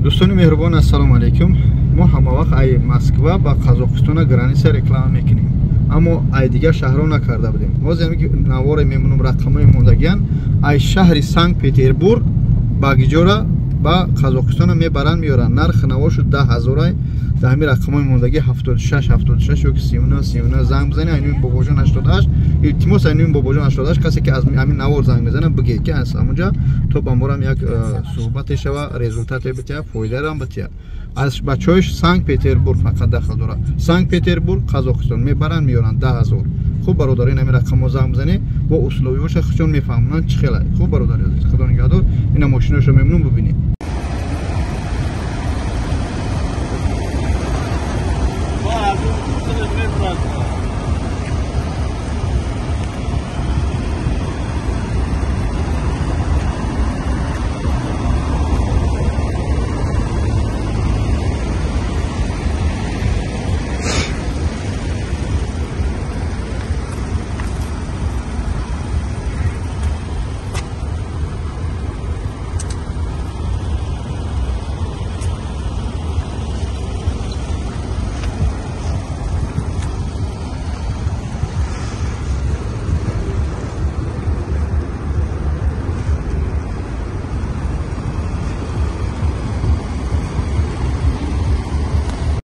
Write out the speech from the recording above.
دوستان مهربان السلام علیکم. ما همه وقت ای مسکو با قزاقستان گرانیس رکلام میکنیم، اما ای دیگه شهرها نکرده بودیم. ما زمین که نوار میمونم رقمای موندگیان ای شهر سنت پترزبورگ باگیجورا با قزاقستان میبرن میارن. نرخ نوار شد 10,000. در همین رقمای موندگی 76 یا 39 زنگ بزنید. اینو باباجان 88 التماس اینو باباجان 88 کسی که از همین نوار زنگ میزنه بگه که از اونجا تو با ما یک صحبت شوا رزولتات بده فایده را بده. از بچه‌هاش سنت پترزبورگ فقط داخل داره. سنت پترزبورگ قزاقستان میبرن میارن 10,000. خوب برادرین همین رقم زنگ بزنید با اسلوبیش خودشون میفهمن چه خیلی خوب برادر عزیز. خدا نگهدار. اینا ماشیناشو میمونم ببینید.